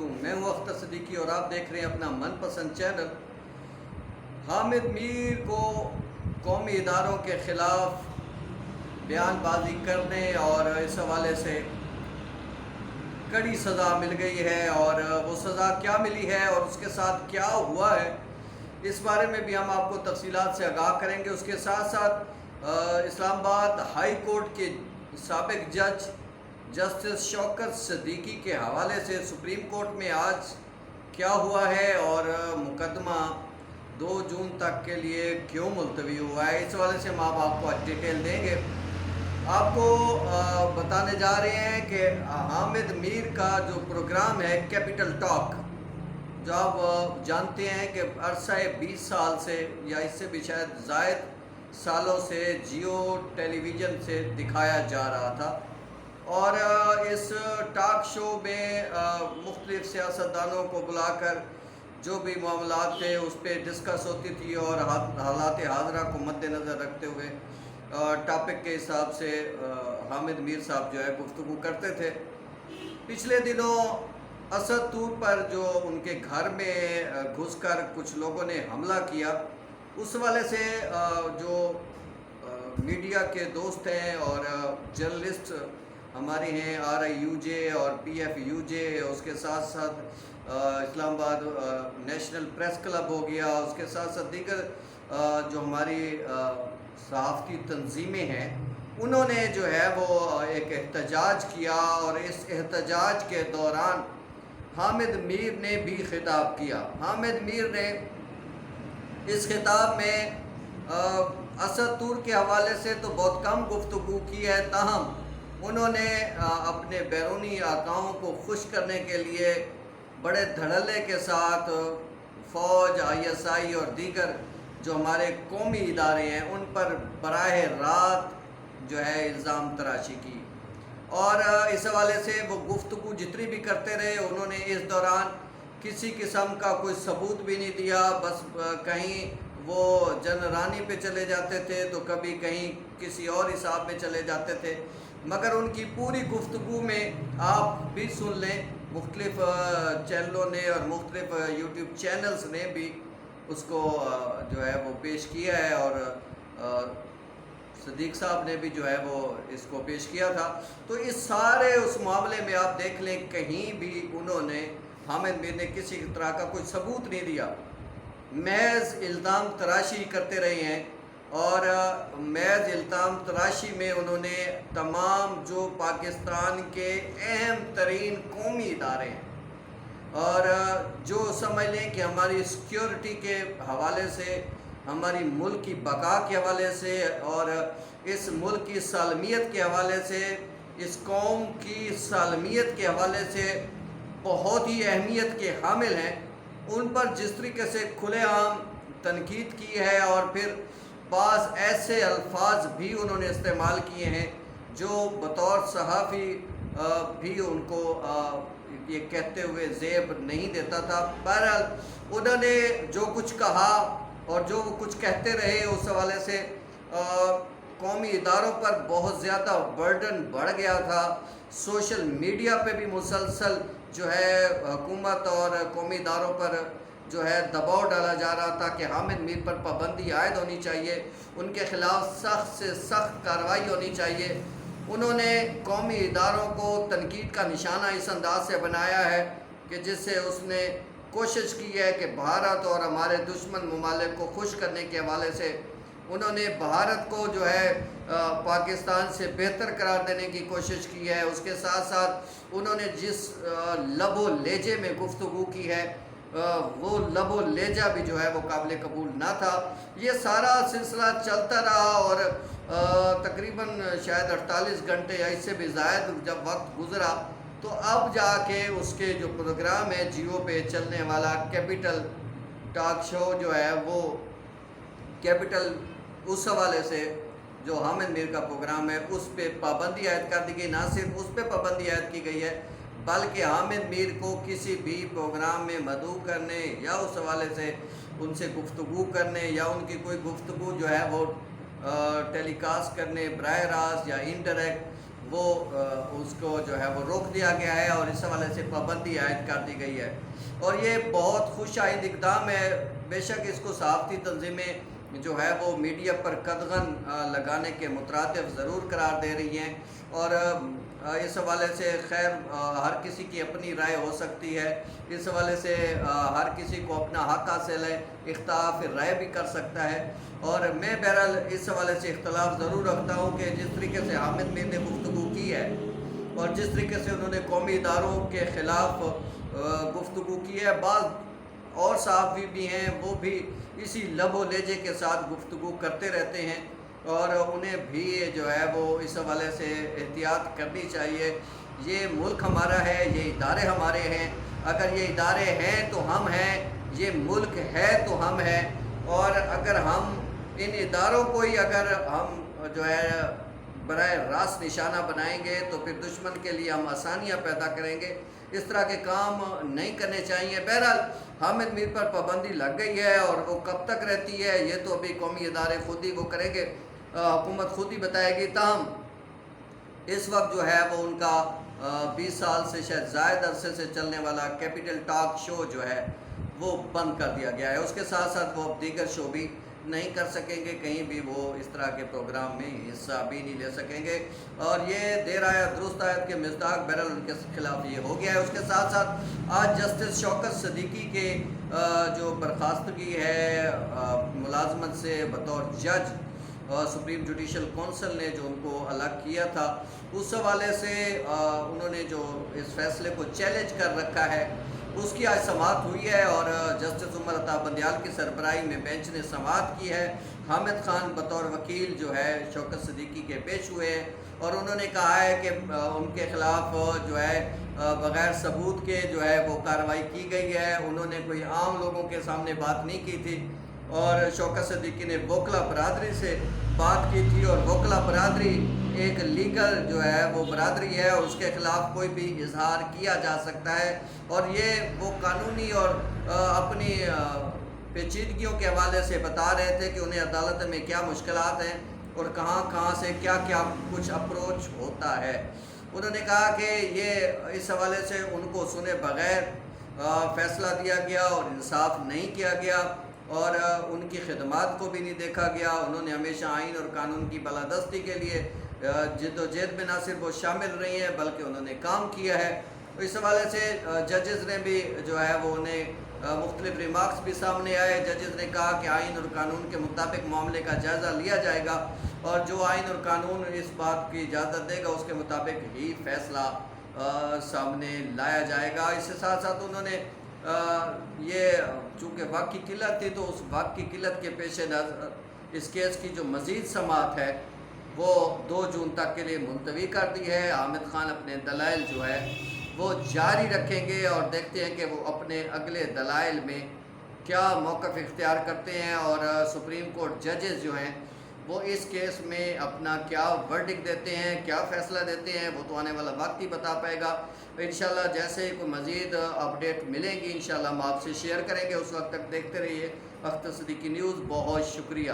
علیکم، میں ہوں اختر صدیقی اور آپ دیکھ رہے ہیں اپنا من پسند چینل۔ حامد میر کو قومی اداروں کے خلاف بیان بازی کرنے اور اس حوالے سے کڑی سزا مل گئی ہے، اور وہ سزا کیا ملی ہے اور اس کے ساتھ کیا ہوا ہے اس بارے میں بھی ہم آپ کو تفصیلات سے آگاہ کریں گے۔ اس کے ساتھ ساتھ اسلام آباد ہائی کورٹ کے سابق جج جسٹس شوکت صدیقی کے حوالے سے سپریم کورٹ میں آج کیا ہوا ہے اور مقدمہ 2 جون تک کے لیے کیوں ملتوی ہوا ہے، اس حوالے سے ہم آپ کو ڈیٹیل دیں گے۔ آپ کو بتانے جا رہے ہیں کہ حامد میر کا جو پروگرام ہے کیپٹل ٹاک، جو آپ جانتے ہیں کہ عرصہ 20 سال سے یا اس سے بھی شاید زائد سالوں سے جیو ٹیلی ویژن سے دکھایا جا رہا تھا، اور اس ٹاک شو میں مختلف سیاستدانوں کو بلا کر جو بھی معاملات تھے اس پہ ڈسکس ہوتی تھی، اور حالات حاضرہ کو مد نظر رکھتے ہوئے ٹاپک کے حساب سے حامد میر صاحب جو ہے گفتگو کرتے تھے۔ پچھلے دنوں اسد طور پر جو ان کے گھر میں گھس کر کچھ لوگوں نے حملہ کیا، اس حوالے سے جو میڈیا کے دوست ہیں اور جرنلسٹ ہماری ہیں RIUJ اور PFUJ، اس کے ساتھ ساتھ اسلام آباد نیشنل پریس کلب ہو گیا، اس کے ساتھ ساتھ دیگر جو ہماری صحافتی تنظیمیں ہیں، انہوں نے جو ہے وہ ایک احتجاج کیا، اور اس احتجاج کے دوران حامد میر نے بھی خطاب کیا۔ حامد میر نے اس خطاب میں اسد طور کے حوالے سے تو بہت کم گفتگو کی ہے، تاہم انہوں نے اپنے بیرونی آقاؤں کو خوش کرنے کے لیے بڑے دھڑلے کے ساتھ فوج، ISI اور دیگر جو ہمارے قومی ادارے ہیں ان پر براہ راست جو ہے الزام تراشی کی، اور اس حوالے سے وہ گفتگو جتنی بھی کرتے رہے، انہوں نے اس دوران کسی قسم کا کوئی ثبوت بھی نہیں دیا۔ بس کہیں وہ جنرانی پہ چلے جاتے تھے تو کبھی کہیں کسی اور حساب میں چلے جاتے تھے، مگر ان کی پوری گفتگو میں آپ بھی سن لیں، مختلف چینلوں نے اور مختلف YouTube چینلز نے بھی اس کو جو ہے وہ پیش کیا ہے، اور صدیق صاحب نے بھی جو ہے وہ اس کو پیش کیا تھا۔ تو اس سارے اس معاملے میں آپ دیکھ لیں، کہیں بھی انہوں نے حامد میر نے کسی طرح کا کوئی ثبوت نہیں دیا، محض الزام تراشی کرتے رہے ہیں، اور محض الزام تراشی میں انہوں نے تمام جو پاکستان کے اہم ترین قومی ادارے ہیں اور جو سمجھ لیں کہ ہماری سیکیورٹی کے حوالے سے، ہماری ملک کی بقا کے حوالے سے اور اس ملک کی سالمیت کے حوالے سے، اس قوم کی سالمیت کے حوالے سے بہت ہی اہمیت کے حامل ہیں، ان پر جس طریقے سے کھلے عام تنقید کی ہے، اور پھر بعض ایسے الفاظ بھی انہوں نے استعمال کیے ہیں جو بطور صحافی بھی ان کو یہ کہتے ہوئے زیب نہیں دیتا تھا۔ بہرحال انہوں نے جو کچھ کہا اور جو کچھ کہتے رہے، اس حوالے سے قومی اداروں پر بہت زیادہ برڈن بڑھ گیا تھا۔ سوشل میڈیا پہ بھی مسلسل جو ہے حکومت اور قومی اداروں پر جو ہے دباؤ ڈالا جا رہا تھا کہ حامد میر پر پابندی عائد ہونی چاہیے، ان کے خلاف سخت سے سخت کارروائی ہونی چاہیے۔ انہوں نے قومی اداروں کو تنقید کا نشانہ اس انداز سے بنایا ہے کہ جس سے اس نے کوشش کی ہے کہ بھارت اور ہمارے دشمن ممالک کو خوش کرنے کے حوالے سے انہوں نے بھارت کو جو ہے پاکستان سے بہتر قرار دینے کی کوشش کی ہے۔ اس کے ساتھ ساتھ انہوں نے جس لب و لہجے میں گفتگو کی ہے، وہ لب و لہجہ بھی جو ہے وہ قابل قبول نہ تھا۔ یہ سارا سلسلہ چلتا رہا، اور تقریباً شاید 48 گھنٹے یا اس سے بھی زائد جب وقت گزرا، تو اب جا کے اس کے جو پروگرام ہے جیو پہ چلنے والا کیپٹل ٹاک شو جو ہے، وہ کیپٹل اس حوالے سے جو حامد میر کا پروگرام ہے اس پہ پابندی عائد کر دی گئی۔ نہ صرف اس پہ پابندی عائد کی گئی ہے، بلکہ حامد میر کو کسی بھی پروگرام میں مدعو کرنے یا اس حوالے سے ان سے گفتگو کرنے یا ان کی کوئی گفتگو جو ہے وہ ٹیلی کاسٹ کرنے براہ راست یا انڈائریکٹ، وہ اس کو جو ہے وہ روک دیا گیا ہے اور اس حوالے سے پابندی عائد کر دی گئی ہے، اور یہ بہت خوش آئند اقدام ہے۔ بے شک اس کو صحافتی تنظیمیں جو ہے وہ میڈیا پر قدغن لگانے کے مترادف ضرور قرار دے رہی ہیں، اور اس حوالے سے خیر ہر کسی کی اپنی رائے ہو سکتی ہے، اس حوالے سے ہر کسی کو اپنا حق حاصل ہے، اختلاف رائے بھی کر سکتا ہے، اور میں بہرحال اس حوالے سے اختلاف ضرور رکھتا ہوں کہ جس طریقے سے حامد میر نے گفتگو کی ہے اور جس طریقے سے انہوں نے قومی اداروں کے خلاف گفتگو کی ہے، بعض اور صحافی بھی ہیں وہ بھی اسی لب و لہجے کے ساتھ گفتگو کرتے رہتے ہیں، اور انہیں بھی جو ہے وہ اس حوالے سے احتیاط کرنی چاہیے۔ یہ ملک ہمارا ہے، یہ ادارے ہمارے ہیں، اگر یہ ادارے ہیں تو ہم ہیں، یہ ملک ہے تو ہم ہیں، اور اگر ہم ان اداروں کو ہی اگر ہم جو ہے براہ راست نشانہ بنائیں گے تو پھر دشمن کے لیے ہم آسانیاں پیدا کریں گے۔ اس طرح کے کام نہیں کرنے چاہیے۔ بہرحال حامد میر پر پابندی لگ گئی ہے، اور وہ کب تک رہتی ہے یہ تو ابھی قومی ادارے خود ہی وہ کریں گے، حکومت خود ہی بتائے گی۔ تاہم اس وقت جو ہے وہ ان کا 20 سال سے شاید زائد عرصے سے چلنے والا کیپٹل ٹاک شو جو ہے وہ بند کر دیا گیا ہے۔ اس کے ساتھ ساتھ وہ دیگر شو بھی نہیں کر سکیں گے، کہیں بھی وہ اس طرح کے پروگرام میں حصہ بھی نہیں لے سکیں گے، اور یہ دیر آیت درست آیت کے مصداق بہرحال ان کے خلاف یہ ہو گیا ہے۔ اس کے ساتھ ساتھ آج جسٹس شوکت صدیقی کے جو برخاستگی ہے ملازمت سے بطور جج سپریم جوڈیشل کونسل نے جو ان کو الگ کیا تھا، اس حوالے سے انہوں نے جو اس فیصلے کو چیلنج کر رکھا ہے اس کی آج سماعت ہوئی ہے، اور جسٹس عمر عطا بندیال کی سربراہی میں بینچ نے سماعت کی ہے۔ حامد خان بطور وکیل جو ہے شوکت صدیقی کے پیش ہوئے ہیں، اور انہوں نے کہا ہے کہ ان کے خلاف جو ہے بغیر ثبوت کے جو ہے وہ کارروائی کی گئی ہے، انہوں نے کوئی عام لوگوں کے سامنے بات نہیں کی تھی، اور شوکت صدیقی نے وکلا برادری سے بات کی تھی، اور وکلا برادری ایک لیگل جو ہے وہ برادری ہے، اور اس کے خلاف کوئی بھی اظہار کیا جا سکتا ہے، اور یہ وہ قانونی اور اپنی پیچیدگیوں کے حوالے سے بتا رہے تھے کہ انہیں عدالت میں کیا مشکلات ہیں اور کہاں کہاں سے کیا کیا کچھ اپروچ ہوتا ہے۔ انہوں نے کہا کہ یہ اس حوالے سے ان کو سنے بغیر فیصلہ دیا گیا اور انصاف نہیں کیا گیا، اور ان کی خدمات کو بھی نہیں دیکھا گیا۔ انہوں نے ہمیشہ آئین اور قانون کی بالادستی کے لیے جد و جہد میں نہ صرف وہ شامل رہی ہیں بلکہ انہوں نے کام کیا ہے۔ اس حوالے سے ججز نے بھی جو ہے وہ انہیں مختلف ریمارکس بھی سامنے آئے۔ ججز نے کہا کہ آئین اور قانون کے مطابق معاملے کا جائزہ لیا جائے گا، اور جو آئین اور قانون اس بات کی اجازت دے گا اس کے مطابق ہی فیصلہ سامنے لایا جائے گا۔ اس کے ساتھ ساتھ انہوں نے یہ چونکہ وقت کی قلت تھی تو اس وقت کی قلت کے پیش نظر اس کیس کی جو مزید سماعت ہے وہ 2 جون تک کے لیے ملتوی کر دی ہے۔ حامد خان اپنے دلائل جو ہے وہ جاری رکھیں گے، اور دیکھتے ہیں کہ وہ اپنے اگلے دلائل میں کیا موقف اختیار کرتے ہیں، اور سپریم کورٹ ججز جو ہیں وہ اس کیس میں اپنا کیا ورڈکٹ دیتے ہیں، کیا فیصلہ دیتے ہیں، وہ تو آنے والا وقت ہی بتا پائے گا۔ انشاءاللہ جیسے کوئی مزید اپڈیٹ ملیں گی انشاءاللہ ہم آپ سے شیئر کریں گے۔ اس وقت تک دیکھتے رہیے اختر صدیقی نیوز۔ بہت شکریہ۔